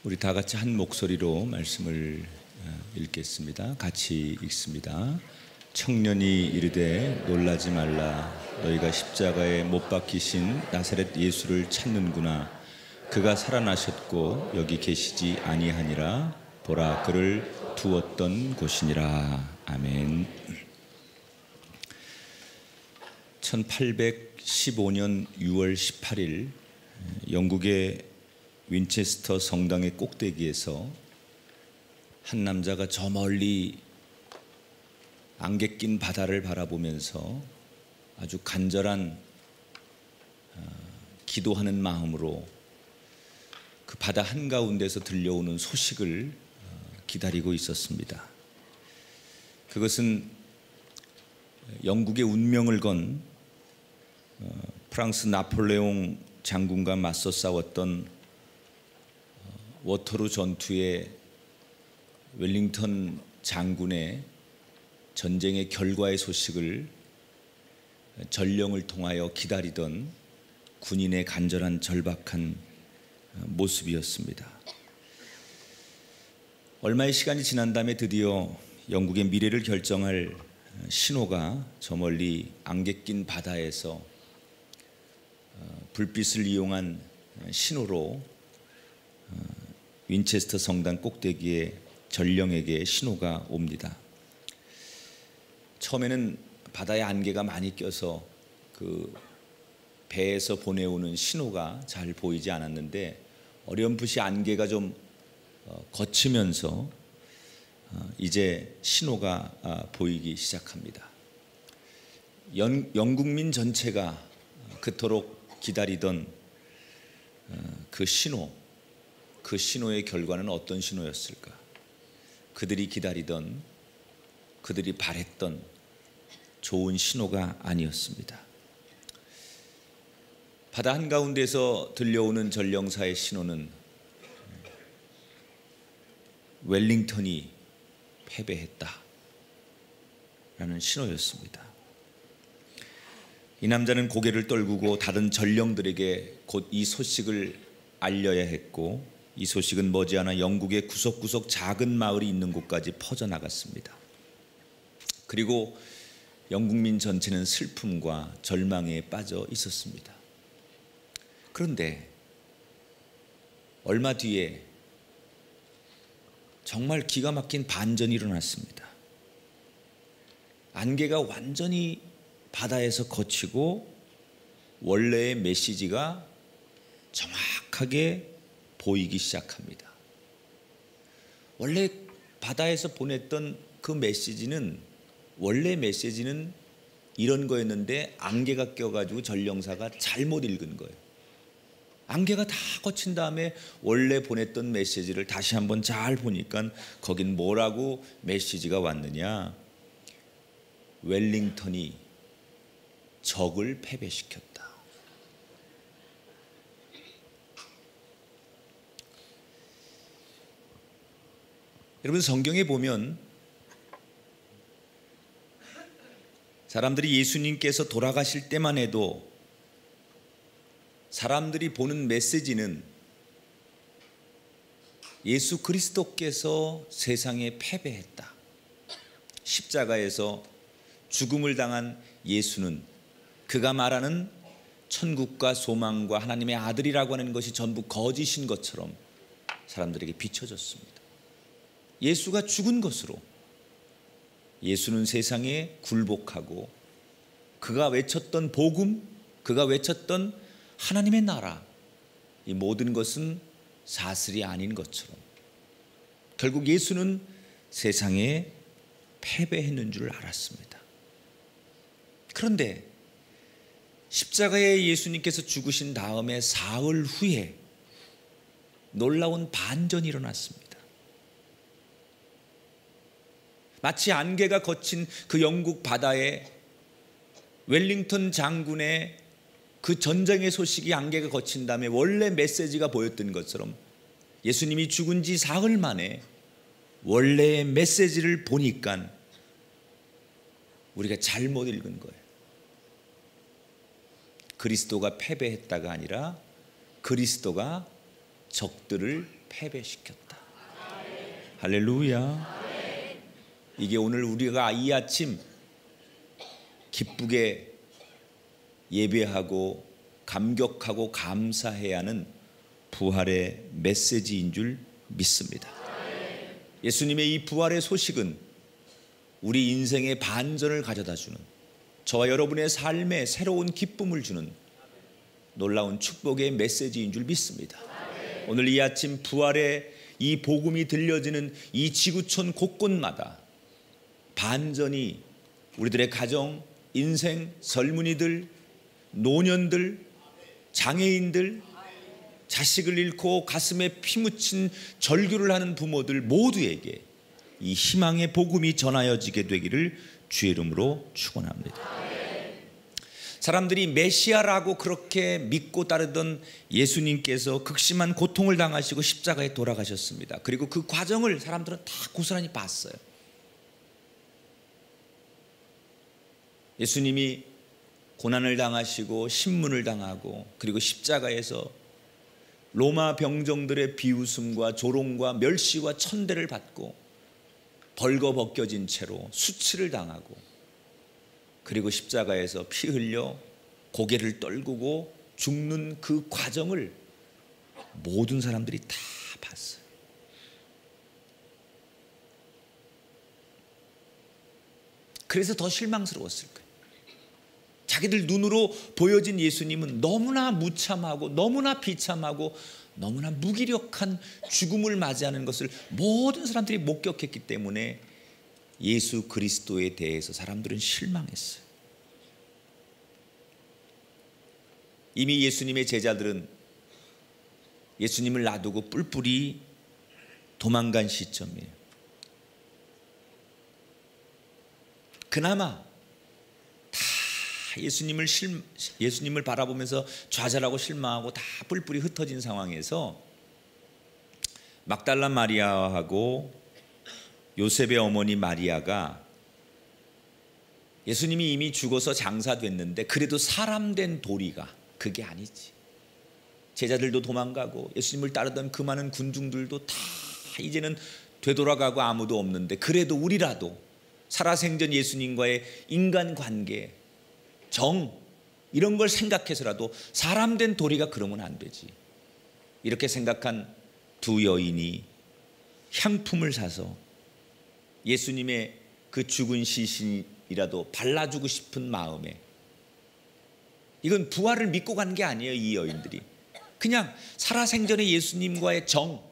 우리 다 같이 한 목소리로 말씀을 읽겠습니다. 같이 읽습니다. 청년이 이르되 놀라지 말라. 너희가 십자가에 못 박히신 나사렛 예수를 찾는구나. 그가 살아나셨고 여기 계시지 아니하니라. 보라, 그를 두었던 곳이니라. 아멘. 1815년 6월 18일 영국의 윈체스터 성당의 꼭대기에서 한 남자가 저 멀리 안개 낀 바다를 바라보면서 아주 간절한 기도하는 마음으로 그 바다 한가운데서 들려오는 소식을 기다리고 있었습니다. 그것은 영국의 운명을 건 프랑스 나폴레옹 장군과 맞서 싸웠던 워터루 전투의 웰링턴 장군의 전쟁의 결과의 소식을 전령을 통하여 기다리던 군인의 간절한 절박한 모습이었습니다. 얼마의 시간이 지난 다음에 드디어 영국의 미래를 결정할 신호가 저 멀리 안개 낀 바다에서 불빛을 이용한 신호로 윈체스터 성당 꼭대기에 전령에게 신호가 옵니다. 처음에는 바다에 안개가 많이 껴서 그 배에서 보내오는 신호가 잘 보이지 않았는데 어렴풋이 안개가 좀 걷히면서 이제 신호가 보이기 시작합니다. 영국민 전체가 그토록 기다리던 그 신호의 결과는 어떤 신호였을까? 그들이 기다리던, 그들이 바랬던 좋은 신호가 아니었습니다. 바다 한가운데서 들려오는 전령사의 신호는 웰링턴이 패배했다 라는 신호였습니다. 이 남자는 고개를 떨구고 다른 전령들에게 곧 이 소식을 알려야 했고, 이 소식은 머지않아 영국의 구석구석 작은 마을이 있는 곳까지 퍼져나갔습니다. 그리고 영국민 전체는 슬픔과 절망에 빠져 있었습니다. 그런데 얼마 뒤에 정말 기가 막힌 반전이 일어났습니다. 안개가 완전히 바다에서 걷히고 원래의 메시지가 정확하게 보이기 시작합니다. 원래 바다에서 보냈던 그 메시지는, 원래 메시지는 이런 거였는데 안개가 껴가지고 전령사가 잘못 읽은 거예요. 안개가 다 거친 다음에 원래 보냈던 메시지를 다시 한번 잘 보니까 거긴 뭐라고 메시지가 왔느냐? 웰링턴이 적을 패배시켰다. 여러분, 성경에 보면 사람들이 예수님께서 돌아가실 때만 해도 사람들이 보는 메시지는 예수 그리스도께서 세상에 패배했다. 십자가에서 죽음을 당한 예수는 그가 말하는 천국과 소망과 하나님의 아들이라고 하는 것이 전부 거짓인 것처럼 사람들에게 비춰졌습니다. 예수가 죽은 것으로, 예수는 세상에 굴복하고 그가 외쳤던 복음, 그가 외쳤던 하나님의 나라, 이 모든 것은 사슬이 아닌 것처럼 결국 예수는 세상에 패배했는 줄 알았습니다. 그런데 십자가에 예수님께서 죽으신 다음에 사흘 후에 놀라운 반전이 일어났습니다. 마치 안개가 거친 그 영국 바다에 웰링턴 장군의 그 전쟁의 소식이 안개가 거친 다음에 원래 메시지가 보였던 것처럼 예수님이 죽은 지 사흘 만에 원래의 메시지를 보니까 우리가 잘못 읽은 거예요. 그리스도가 패배했다가 아니라 그리스도가 적들을 패배시켰다. 할렐루야. 이게 오늘 우리가 이 아침 기쁘게 예배하고 감격하고 감사해야 하는 부활의 메시지인 줄 믿습니다. 예수님의 이 부활의 소식은 우리 인생의 반전을 가져다 주는, 저와 여러분의 삶에 새로운 기쁨을 주는 놀라운 축복의 메시지인 줄 믿습니다. 오늘 이 아침 부활의 이 복음이 들려지는 이 지구촌 곳곳마다 반전이 우리들의 가정, 인생, 젊은이들, 노년들, 장애인들, 자식을 잃고 가슴에 피 묻힌 절규를 하는 부모들 모두에게 이 희망의 복음이 전하여지게 되기를 주의 이름으로 축원합니다. 사람들이 메시아라고 그렇게 믿고 따르던 예수님께서 극심한 고통을 당하시고 십자가에 돌아가셨습니다. 그리고 그 과정을 사람들은 다 고스란히 봤어요. 예수님이 고난을 당하시고 신문을 당하고 그리고 십자가에서 로마 병정들의 비웃음과 조롱과 멸시와 천대를 받고 벌거벗겨진 채로 수치를 당하고 그리고 십자가에서 피 흘려 고개를 떨구고 죽는 그 과정을 모든 사람들이 다 봤어요. 그래서 더 실망스러웠을 거예요. 자기들 눈으로 보여진 예수님은 너무나 무참하고 너무나 비참하고 너무나 무기력한 죽음을 맞이하는 것을 모든 사람들이 목격했기 때문에 예수 그리스도에 대해서 사람들은 실망했어요. 이미 예수님의 제자들은 예수님을 놔두고 뿔뿔이 도망간 시점이에요. 그나마 예수님을 바라보면서 좌절하고 실망하고 다 뿔뿔이 흩어진 상황에서 막달라 마리아하고 요셉의 어머니 마리아가 예수님이 이미 죽어서 장사됐는데 그래도 사람된 도리가 그게 아니지. 제자들도 도망가고 예수님을 따르던 그 많은 군중들도 다 이제는 되돌아가고 아무도 없는데 그래도 우리라도 살아생전 예수님과의 인간관계, 정 이런 걸 생각해서라도 사람된 도리가 그러면 안 되지. 이렇게 생각한 두 여인이 향품을 사서 예수님의 그 죽은 시신이라도 발라주고 싶은 마음에, 이건 부활을 믿고 간 게 아니에요. 이 여인들이 그냥 살아생전에 예수님과의 정,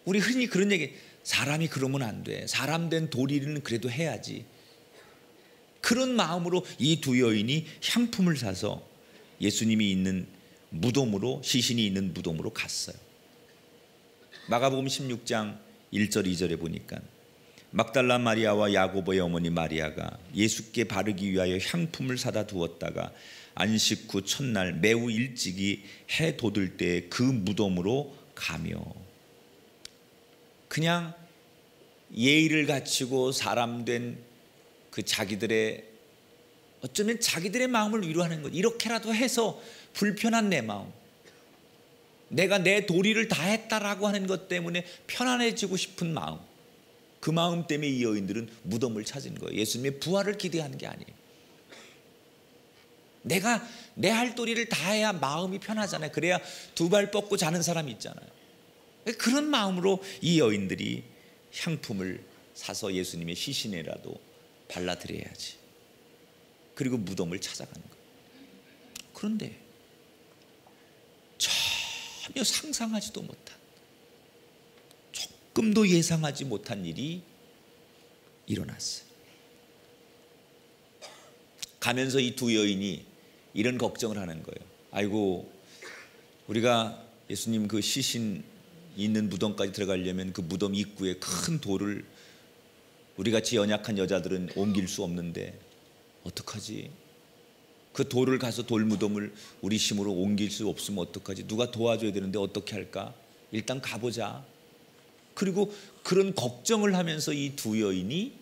우리 흔히 그런 얘기, 사람이 그러면 안 돼, 사람된 도리는 그래도 해야지, 그런 마음으로 이 두 여인이 향품을 사서 예수님이 있는 무덤으로, 시신이 있는 무덤으로 갔어요. 마가복음 16장 1절 2절에 보니까 막달라 마리아와 야고보의 어머니 마리아가 예수께 바르기 위하여 향품을 사다 두었다가 안식 후 첫날 매우 일찍이 해 돋을 때 그 무덤으로 가며, 그냥 예의를 갖추고 사람된 그 자기들의, 어쩌면 자기들의 마음을 위로하는 것, 이렇게라도 해서 불편한 내 마음, 내가 내 도리를 다 했다라고 하는 것 때문에 편안해지고 싶은 마음, 그 마음 때문에 이 여인들은 무덤을 찾은 거예요. 예수님의 부활을 기대하는 게 아니에요. 내가 내 할 도리를 다 해야 마음이 편하잖아요. 그래야 두 발 뻗고 자는 사람이 있잖아요. 그런 마음으로 이 여인들이 향품을 사서 예수님의 시신에라도 발라드려야지. 그리고 무덤을 찾아가는 거예요. 그런데 전혀 상상하지도 못한, 조금도 예상하지 못한 일이 일어났어요. 가면서 이 두 여인이 이런 걱정을 하는 거예요. 아이고, 우리가 예수님 그 시신 있는 무덤까지 들어가려면 그 무덤 입구에 큰 돌을 우리같이 연약한 여자들은 옮길 수 없는데 어떡하지? 그 돌을 가서 돌무덤을 우리 힘으로 옮길 수 없으면 어떡하지? 누가 도와줘야 되는데 어떻게 할까? 일단 가보자. 그리고 그런 걱정을 하면서 이 두 여인이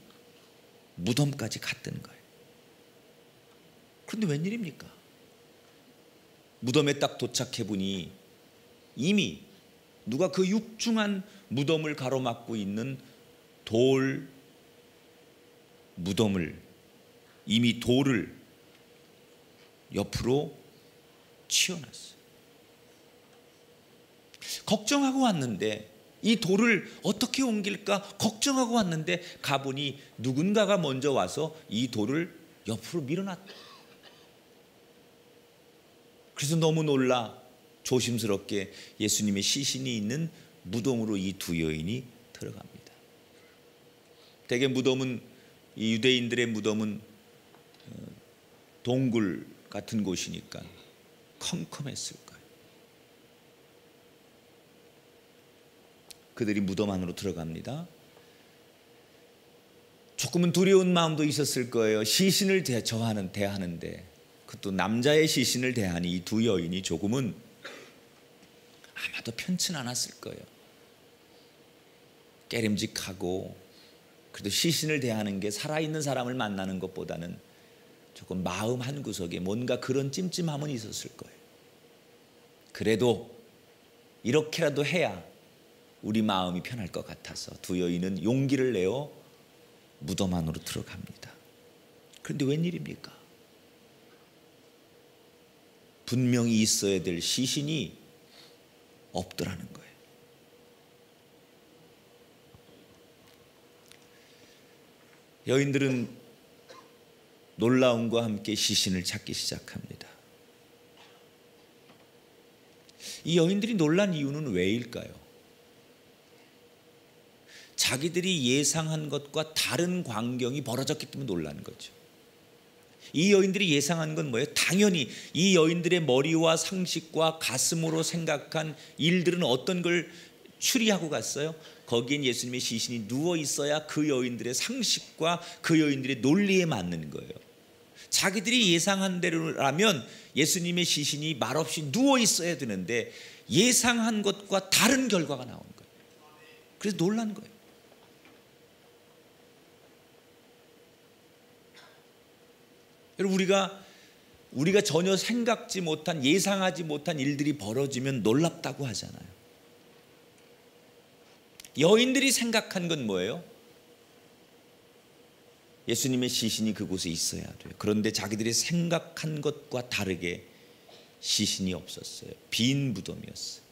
무덤까지 갔던 거예요. 그런데 웬일입니까? 무덤에 딱 도착해 보니 이미 누가 그 육중한 무덤을 가로막고 있는 돌 무덤을, 이미 돌을 옆으로 치워놨어요. 걱정하고 왔는데, 이 돌을 어떻게 옮길까 걱정하고 왔는데 가보니 누군가가 먼저 와서 이 돌을 옆으로 밀어놨다. 그래서 너무 놀라 조심스럽게 예수님의 시신이 있는 무덤으로 이 두 여인이 들어갑니다. 대개 무덤은, 이 유대인들의 무덤은 동굴 같은 곳이니까 컴컴했을 거예요. 그들이 무덤 안으로 들어갑니다. 조금은 두려운 마음도 있었을 거예요. 시신을 대하는데, 그것도 남자의 시신을 대하니 이 두 여인이 조금은 아마도 편치 않았을 거예요. 깨림직하고, 그래도 시신을 대하는 게 살아있는 사람을 만나는 것보다는 조금 마음 한구석에 뭔가 그런 찜찜함은 있었을 거예요. 그래도 이렇게라도 해야 우리 마음이 편할 것 같아서 두 여인은 용기를 내어 무덤 안으로 들어갑니다. 그런데 웬일입니까? 분명히 있어야 될 시신이 없더라는 거예요. 여인들은 놀라움과 함께 시신을 찾기 시작합니다. 이 여인들이 놀란 이유는 왜일까요? 자기들이 예상한 것과 다른 광경이 벌어졌기 때문에 놀란 거죠. 이 여인들이 예상한 건 뭐예요? 당연히 이 여인들의 머리와 상식과 가슴으로 생각한 일들은 어떤 걸 추리하고 갔어요? 거기엔 예수님의 시신이 누워 있어야 그 여인들의 상식과 그 여인들의 논리에 맞는 거예요. 자기들이 예상한 대로라면 예수님의 시신이 말없이 누워 있어야 되는데 예상한 것과 다른 결과가 나온 거예요. 그래서 놀란 거예요. 여러분, 우리가 전혀 생각지 못한, 예상하지 못한 일들이 벌어지면 놀랍다고 하잖아요. 여인들이 생각한 건 뭐예요? 예수님의 시신이 그곳에 있어야 돼요. 그런데 자기들이 생각한 것과 다르게 시신이 없었어요. 빈 무덤이었어요.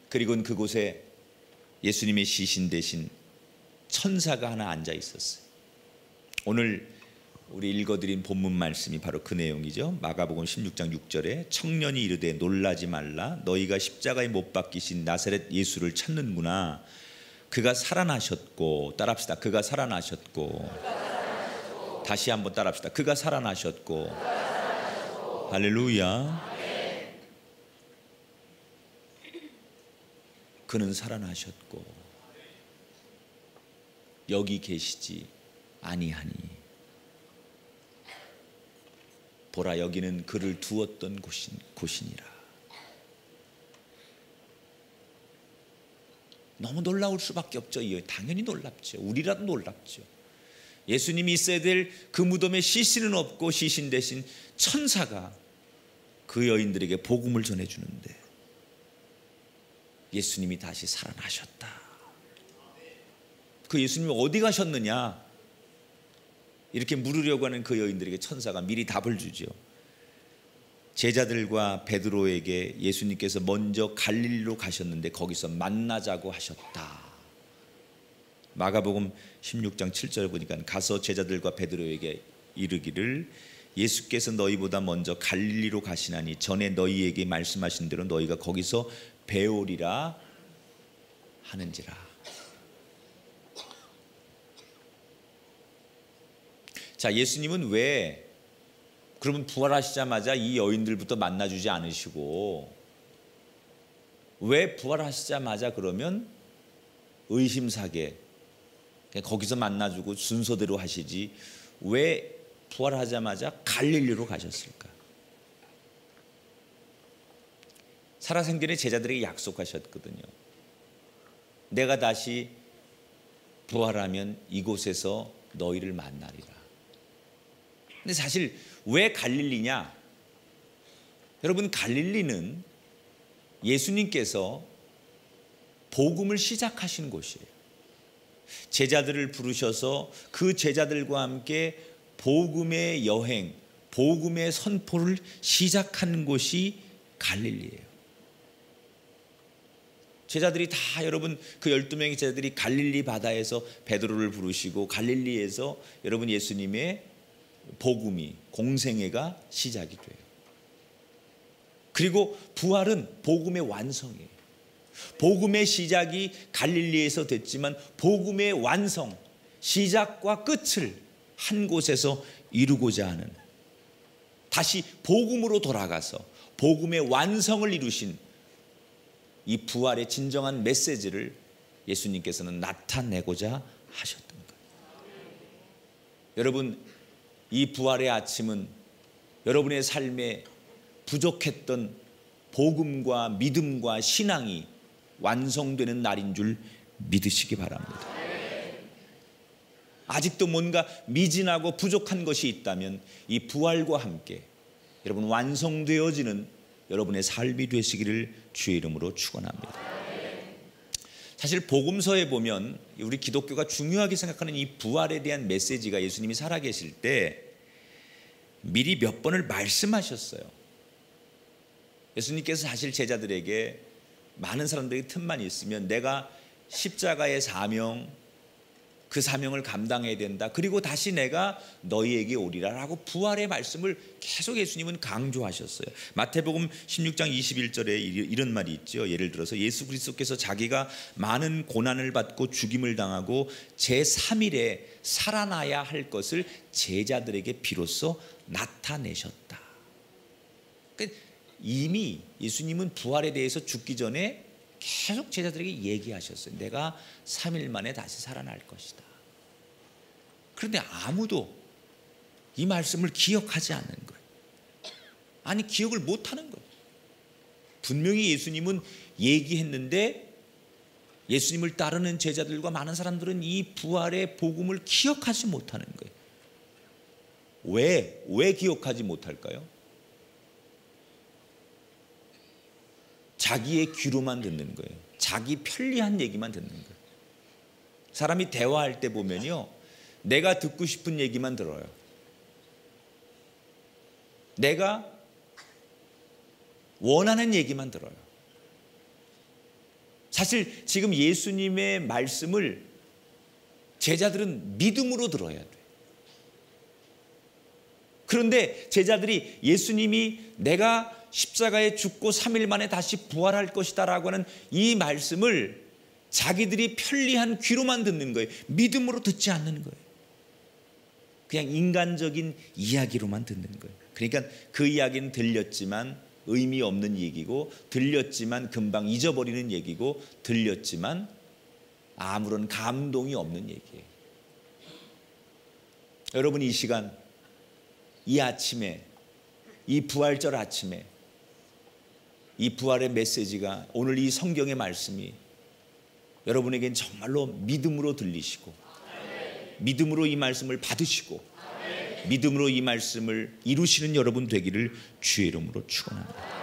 그리고는 그곳에 예수님의 시신 대신 천사가 하나 앉아 있었어요. 오늘 우리 읽어드린 본문 말씀이 바로 그 내용이죠. 마가복음 16장 6절에 청년이 이르되 놀라지 말라, 너희가 십자가에 못 박히신 나사렛 예수를 찾는구나. 그가 살아나셨고, 따라합시다. 그가 살아나셨고. 다시 한번 따라합시다. 그가 살아나셨고. 할렐루야. 그는 살아나셨고 여기 계시지 아니하니, 보라 여기는 그를 두었던 곳이니라. 너무 놀라울 수밖에 없죠. 당연히 놀랍죠. 우리라도 놀랍죠. 예수님이 있어야 될 그 무덤에 시신은 없고 시신 대신 천사가 그 여인들에게 복음을 전해주는데 예수님이 다시 살아나셨다. 그 예수님이 어디 가셨느냐 이렇게 물으려고 하는 그 여인들에게 천사가 미리 답을 주죠. 제자들과 베드로에게 예수님께서 먼저 갈릴리로 가셨는데 거기서 만나자고 하셨다. 마가복음 16장 7절 보니까 가서 제자들과 베드로에게 이르기를 예수께서 너희보다 먼저 갈릴리로 가시나니 전에 너희에게 말씀하신 대로 너희가 거기서 배우리라 하는지라. 자, 예수님은 왜 그러면 부활하시자마자 이 여인들부터 만나주지 않으시고 왜 부활하시자마자 그러면 의심사게 거기서 만나주고 순서대로 하시지 왜 부활하자마자 갈릴리로 가셨을까? 살아생전에 제자들에게 약속하셨거든요. 내가 다시 부활하면 이곳에서 너희를 만나리라. 근데 사실 왜 갈릴리냐? 여러분, 갈릴리는 예수님께서 복음을 시작하신 곳이에요. 제자들을 부르셔서 그 제자들과 함께 복음의 여행, 복음의 선포를 시작하는 곳이 갈릴리예요. 제자들이 다, 여러분, 그 12명의 제자들이 갈릴리 바다에서 베드로를 부르시고 갈릴리에서 여러분 예수님의 복음이, 공생애가 시작이 돼요. 그리고 부활은 복음의 완성이에요. 복음의 시작이 갈릴리에서 됐지만 복음의 완성, 시작과 끝을 한 곳에서 이루고자 하는, 다시 복음으로 돌아가서 복음의 완성을 이루신 이 부활의 진정한 메시지를 예수님께서는 나타내고자 하셨던 거예요. 여러분, 이 부활의 아침은 여러분의 삶에 부족했던 복음과 믿음과 신앙이 완성되는 날인 줄 믿으시기 바랍니다. 아직도 뭔가 미진하고 부족한 것이 있다면 이 부활과 함께 여러분 완성되어지는 여러분의 삶이 되시기를 주의 이름으로 축원합니다. 사실 복음서에 보면 우리 기독교가 중요하게 생각하는 이 부활에 대한 메시지가 예수님이 살아계실 때 미리 몇 번을 말씀하셨어요. 예수님께서 사실 제자들에게, 많은 사람들에게 틈만 있으면 내가 십자가의 사명, 그 사명을 감당해야 된다, 그리고 다시 내가 너희에게 오리라 라고 부활의 말씀을 계속 예수님은 강조하셨어요. 마태복음 16장 21절에 이런 말이 있죠. 예를 들어서 예수 그리스도께서 자기가 많은 고난을 받고 죽임을 당하고 제3일에 살아나야 할 것을 제자들에게 비로소 나타내셨다. 그러니까 이미 예수님은 부활에 대해서 죽기 전에 계속 제자들에게 얘기하셨어요. 내가 3일 만에 다시 살아날 것이다. 그런데 아무도 이 말씀을 기억하지 않는 거예요. 아니, 기억을 못하는 거예요. 분명히 예수님은 얘기했는데 예수님을 따르는 제자들과 많은 사람들은 이 부활의 복음을 기억하지 못하는 거예요. 왜 기억하지 못할까요? 자기의 귀로만 듣는 거예요. 자기 편리한 얘기만 듣는 거예요. 사람이 대화할 때 보면요, 내가 듣고 싶은 얘기만 들어요. 내가 원하는 얘기만 들어요. 사실 지금 예수님의 말씀을 제자들은 믿음으로 들어야 돼요. 그런데 제자들이 예수님이 내가 십자가에 죽고 3일 만에 다시 부활할 것이다 라고 하는 이 말씀을 자기들이 편리한 귀로만 듣는 거예요. 믿음으로 듣지 않는 거예요. 그냥 인간적인 이야기로만 듣는 거예요. 그러니까 그 이야기는 들렸지만 의미 없는 얘기고, 들렸지만 금방 잊어버리는 얘기고, 들렸지만 아무런 감동이 없는 얘기예요. 여러분, 이 시간, 이 아침에, 이 부활절 아침에 이 부활의 메시지가, 오늘 이 성경의 말씀이 여러분에겐 정말로 믿음으로 들리시고, 믿음으로 이 말씀을 받으시고, 믿음으로 이 말씀을 이루시는 여러분 되기를 주의 이름으로 축원합니다.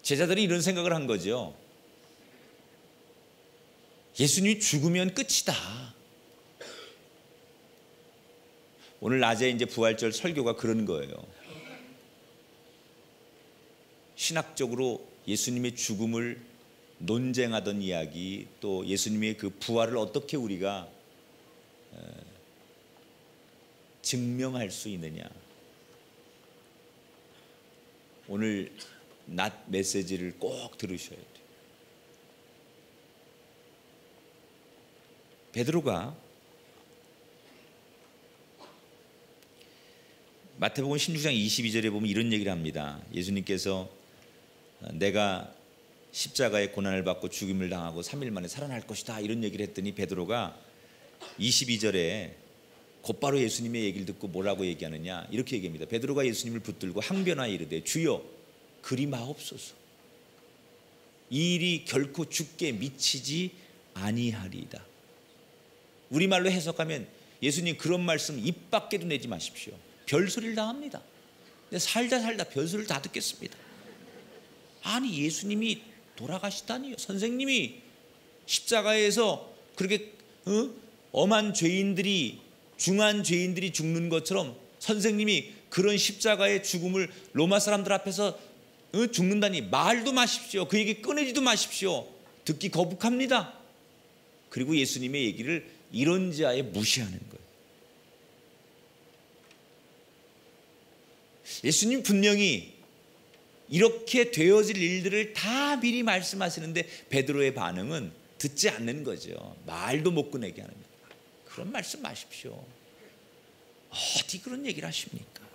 제자들이 이런 생각을 한 거죠. 예수님이 죽으면 끝이다. 오늘 낮에 이제 부활절 설교가 그런 거예요. 신학적으로 예수님의 죽음을 논쟁하던 이야기, 또 예수님의 그 부활을 어떻게 우리가 증명할 수 있느냐. 오늘 낮 메시지를 꼭 들으셔야 돼요. 베드로가 마태복음 16장 22절에 보면 이런 얘기를 합니다. 예수님께서 내가 십자가의 고난을 받고 죽임을 당하고 3일 만에 살아날 것이다, 이런 얘기를 했더니 베드로가 22절에 곧바로 예수님의 얘기를 듣고 뭐라고 얘기하느냐, 이렇게 얘기합니다. 베드로가 예수님을 붙들고 항변하여 이르되 주여 그리 마옵소서. 이 일이 결코 주께 미치지 아니하리이다. 우리말로 해석하면 예수님 그런 말씀 입 밖에도 내지 마십시오. 별소리를 다 합니다. 근데 살다 별소리를 다 듣겠습니다. 아니 예수님이 돌아가시다니요. 선생님이 십자가에서 그렇게 엄한 죄인들이, 중한 죄인들이 죽는 것처럼 선생님이 그런 십자가의 죽음을 로마 사람들 앞에서 죽는다니 말도 마십시오. 그 얘기 꺼내지도 마십시오. 듣기 거북합니다. 그리고 예수님의 얘기를 이런지아에 무시하는 거예요. 예수님 분명히 이렇게 되어질 일들을 다 미리 말씀하시는데 베드로의 반응은 듣지 않는 거죠. 말도 못 꺼내게 하는 거예요. 그런 말씀 마십시오. 어디 그런 얘기를 하십니까?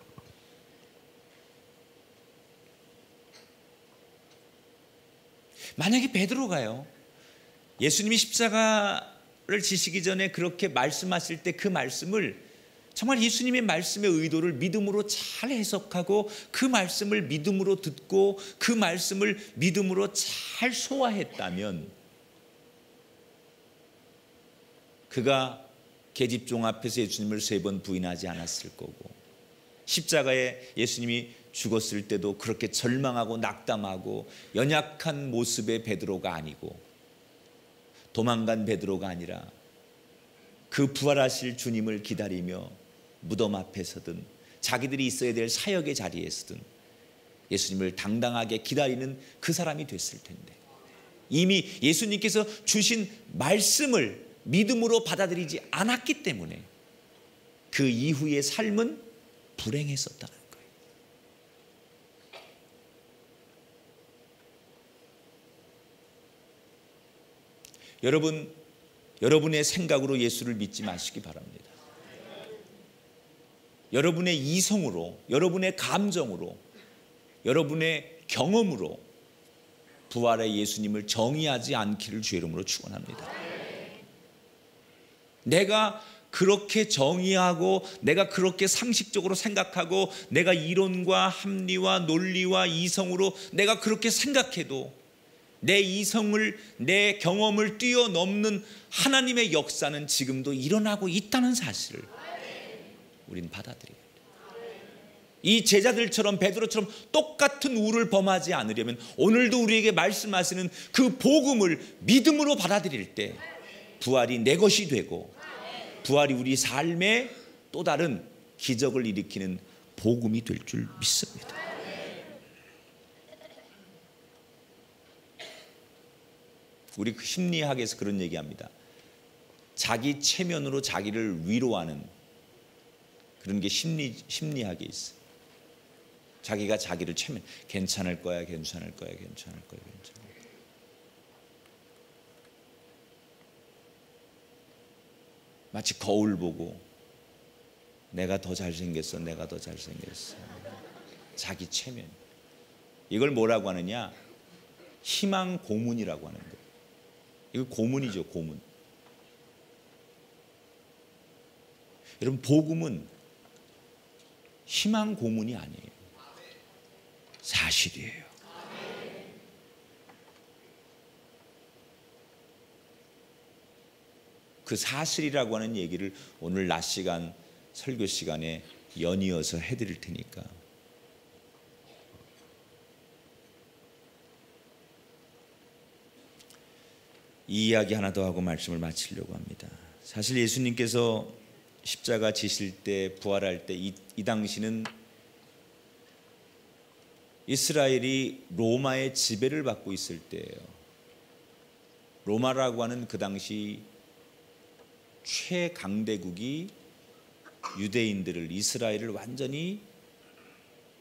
만약에 베드로가요, 예수님이 십자가를 지시기 전에 그렇게 말씀하실 때 그 말씀을 정말 예수님의 말씀의 의도를 믿음으로 잘 해석하고 그 말씀을 믿음으로 듣고 그 말씀을 믿음으로 잘 소화했다면 그가 계집종 앞에서 예수님을 3번 부인하지 않았을 거고, 십자가에 예수님이 죽었을 때도 그렇게 절망하고 낙담하고 연약한 모습의 베드로가 아니고, 도망간 베드로가 아니라 그 부활하실 주님을 기다리며 무덤 앞에 서든 자기들이 있어야 될 사역의 자리에 서든 예수님을 당당하게 기다리는 그 사람이 됐을 텐데, 이미 예수님께서 주신 말씀을 믿음으로 받아들이지 않았기 때문에 그 이후의 삶은 불행했었다는 거예요. 여러분의 생각으로 예수를 믿지 마시기 바랍니다. 여러분의 이성으로, 여러분의 감정으로, 여러분의 경험으로 부활의 예수님을 정의하지 않기를 주의 이름으로 축원합니다. 내가 그렇게 정의하고 내가 그렇게 상식적으로 생각하고 내가 이론과 합리와 논리와 이성으로 내가 그렇게 생각해도 내 이성을, 내 경험을 뛰어넘는 하나님의 역사는 지금도 일어나고 있다는 사실을 우리는 받아들여야 돼요. 이 제자들처럼 베드로처럼 똑같은 우를 범하지 않으려면 오늘도 우리에게 말씀하시는 그 복음을 믿음으로 받아들일 때 부활이 내 것이 되고 부활이 우리 삶에 또 다른 기적을 일으키는 복음이 될 줄 믿습니다. 우리 심리학에서 그런 얘기합니다. 자기 체면으로 자기를 위로하는 그런 게 심리학에 있어요. 자기가 자기를 체면, 괜찮을 거야, 괜찮을 거야, 괜찮을 거야, 괜찮을 거야. 마치 거울 보고 내가 더 잘생겼어, 내가 더 잘생겼어. 자기 체면. 이걸 뭐라고 하느냐? 희망 고문이라고 하는 거예요. 이거 고문이죠, 고문. 여러분, 복음은 희망 고문이 아니에요. 사실이에요. 그 사실이라고 하는 얘기를 오늘 낮 시간 설교 시간에 연이어서 해드릴 테니까. 이 이야기 하나 더 하고 말씀을 마치려고 합니다. 사실 예수님께서 십자가 지실 때, 부활할 때 이 당시는 이스라엘이 로마의 지배를 받고 있을 때예요. 로마라고 하는 그 당시 최강대국이 유대인들을, 이스라엘을 완전히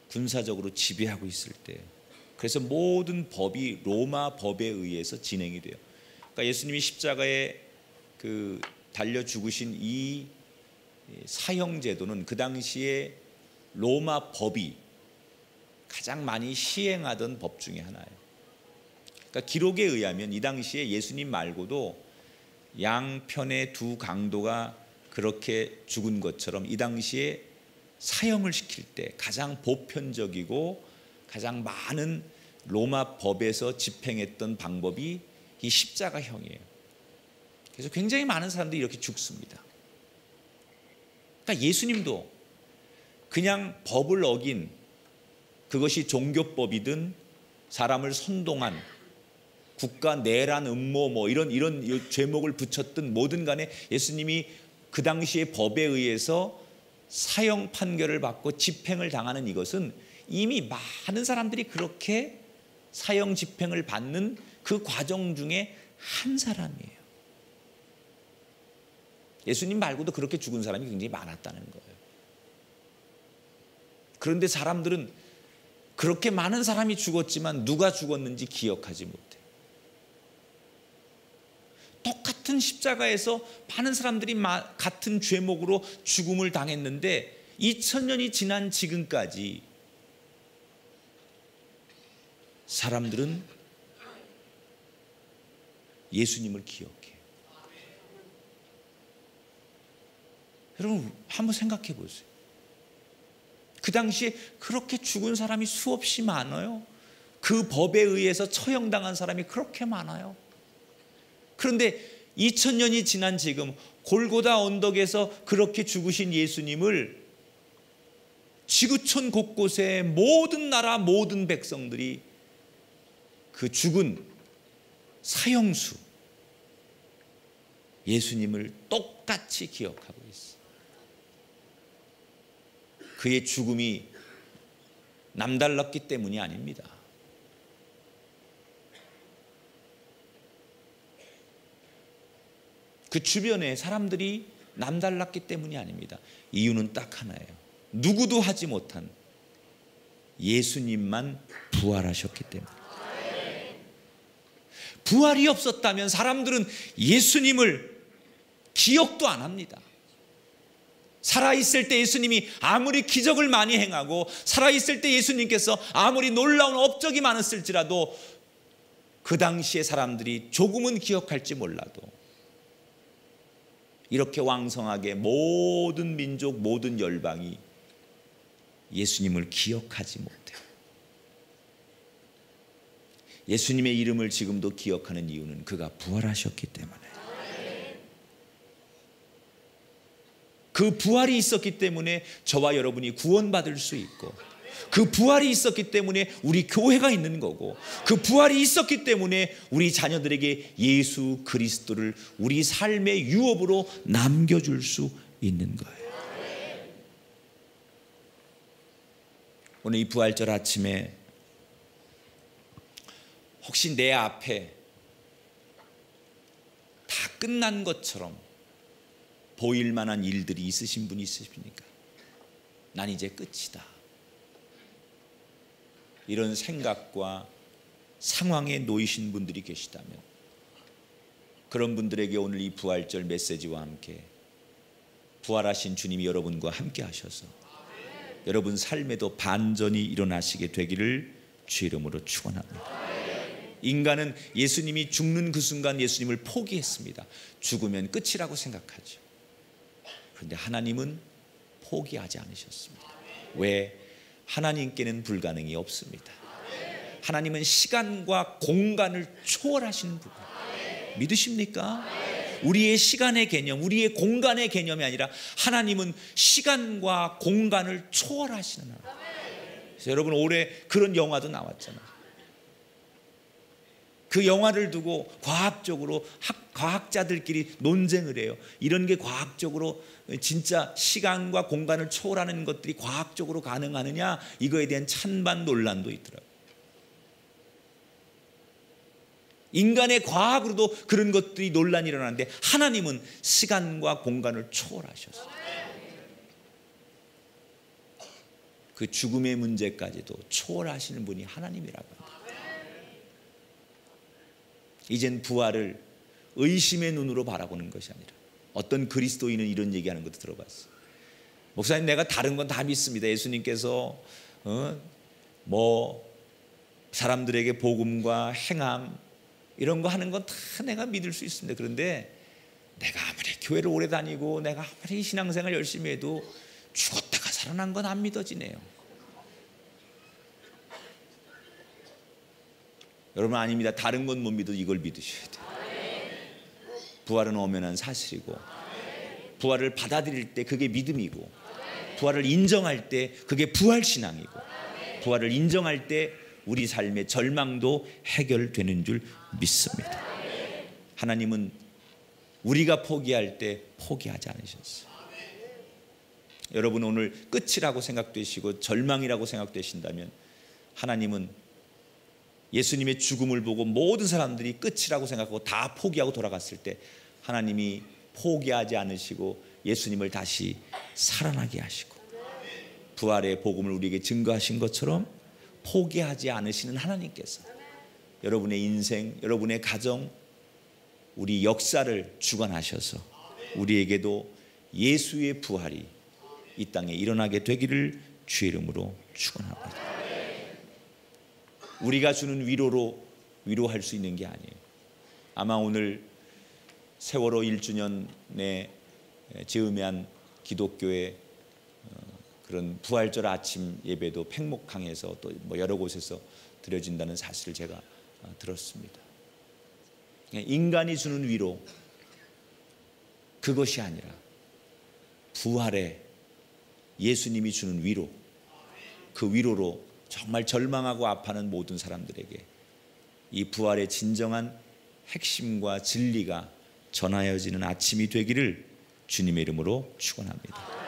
군사적으로 지배하고 있을 때, 그래서 모든 법이 로마 법에 의해서 진행이 돼요. 그러니까 예수님이 십자가에 달려 죽으신 이 사형 제도는 그 당시에 로마 법이 가장 많이 시행하던 법 중에 하나예요. 그러니까 기록에 의하면 이 당시에 예수님 말고도 양편의 두 강도가 그렇게 죽은 것처럼 이 당시에 사형을 시킬 때 가장 보편적이고 가장 많은 로마 법에서 집행했던 방법이 이 십자가형이에요. 그래서 굉장히 많은 사람들이 이렇게 죽습니다. 그러니까 예수님도 그냥 법을 어긴, 그것이 종교법이든 사람을 선동한 국가 내란 음모 뭐 이런 죄목을 붙였든 뭐든 간에 예수님이 그 당시의 법에 의해서 사형 판결을 받고 집행을 당하는 이것은 이미 많은 사람들이 그렇게 사형 집행을 받는 그 과정 중에 한 사람이에요. 예수님 말고도 그렇게 죽은 사람이 굉장히 많았다는 거예요. 그런데 사람들은 그렇게 많은 사람이 죽었지만 누가 죽었는지 기억하지 못해요. 똑같은 십자가에서 많은 사람들이 같은 죄목으로 죽음을 당했는데 2000년이 지난 지금까지 사람들은 예수님을 기억해요. 여러분 한번 생각해 보세요. 그 당시에 그렇게 죽은 사람이 수없이 많아요. 그 법에 의해서 처형당한 사람이 그렇게 많아요. 그런데 2000년이 지난 지금 골고다 언덕에서 그렇게 죽으신 예수님을 지구촌 곳곳에 모든 나라 모든 백성들이 그 죽은 사형수 예수님을 똑같이 기억하고 있어요. 그의 죽음이 남달랐기 때문이 아닙니다. 그 주변에 사람들이 남달랐기 때문이 아닙니다. 이유는 딱 하나예요. 누구도 하지 못한 예수님만 부활하셨기 때문에. 부활이 없었다면 사람들은 예수님을 기억도 안 합니다. 살아있을 때 예수님이 아무리 기적을 많이 행하고 살아있을 때 예수님께서 아무리 놀라운 업적이 많았을지라도 그 당시에 사람들이 조금은 기억할지 몰라도 이렇게 왕성하게 모든 민족 모든 열방이 예수님을 기억하지 못해요. 예수님의 이름을 지금도 기억하는 이유는 그가 부활하셨기 때문에. 그 부활이 있었기 때문에 저와 여러분이 구원받을 수 있고, 그 부활이 있었기 때문에 우리 교회가 있는 거고, 그 부활이 있었기 때문에 우리 자녀들에게 예수 그리스도를 우리 삶의 유업으로 남겨줄 수 있는 거예요. 오늘 이 부활절 아침에 혹시 내 앞에 다 끝난 것처럼 보일 만한 일들이 있으신 분이 있으십니까? 난 이제 끝이다. 이런 생각과 상황에 놓이신 분들이 계시다면 그런 분들에게 오늘 이 부활절 메시지와 함께 부활하신 주님이 여러분과 함께 하셔서 여러분 삶에도 반전이 일어나시게 되기를 주 이름으로 축원합니다. 인간은 예수님이 죽는 그 순간 예수님을 포기했습니다. 죽으면 끝이라고 생각하죠. 그런데 하나님은 포기하지 않으셨습니다. 왜? 하나님께는 불가능이 없습니다. 하나님은 시간과 공간을 초월하시는 분. 믿으십니까? 우리의 시간의 개념, 우리의 공간의 개념이 아니라 하나님은 시간과 공간을 초월하시는 하나님. 그래서 여러분 올해 그런 영화도 나왔잖아요. 그 영화를 두고 과학적으로 과학자들끼리 논쟁을 해요. 이런 게 과학적으로 진짜 시간과 공간을 초월하는 것들이 과학적으로 가능하느냐, 이거에 대한 찬반 논란도 있더라고요. 인간의 과학으로도 그런 것들이 논란이 일어나는데 하나님은 시간과 공간을 초월하셨어요. 그 죽음의 문제까지도 초월하시는 분이 하나님이라고 합니다. 이젠 부활을 의심의 눈으로 바라보는 것이 아니라, 어떤 그리스도인은 이런 얘기하는 것도 들어봤어요. 목사님, 내가 다른 건 다 믿습니다. 예수님께서 사람들에게 복음과 행함 이런 거 하는 건 다 내가 믿을 수 있습니다. 그런데 내가 아무리 교회를 오래 다니고 내가 아무리 신앙생활 열심히 해도 죽었다가 살아난 건 안 믿어지네요. 여러분, 아닙니다. 다른 건 못 믿어도 이걸 믿으셔야 돼요. 부활은 엄연한 사실이고 부활을 받아들일 때 그게 믿음이고, 부활을 인정할 때 그게 부활신앙이고, 부활을 인정할 때 우리 삶의 절망도 해결되는 줄 믿습니다. 하나님은 우리가 포기할 때 포기하지 않으셨어요. 여러분 오늘 끝이라고 생각되시고 절망이라고 생각되신다면, 하나님은 예수님의 죽음을 보고 모든 사람들이 끝이라고 생각하고 다 포기하고 돌아갔을 때 하나님이 포기하지 않으시고 예수님을 다시 살아나게 하시고 부활의 복음을 우리에게 증거하신 것처럼 포기하지 않으시는 하나님께서 여러분의 인생, 여러분의 가정, 우리 역사를 주관하셔서 우리에게도 예수의 부활이 이 땅에 일어나게 되기를 주의 이름으로 축원합니다. 우리가 주는 위로로 위로할 수 있는 게 아니에요. 아마 오늘 세월호 1주년에 즈음한 기독교의 그런 부활절 아침 예배도 팽목항에서 또 뭐 여러 곳에서 드려진다는 사실을 제가 들었습니다. 인간이 주는 위로, 그것이 아니라 부활의 예수님이 주는 위로, 그 위로로 정말 절망하고 아파하는 모든 사람들에게 이 부활의 진정한 핵심과 진리가 전하여지는 아침이 되기를 주님의 이름으로 축원합니다.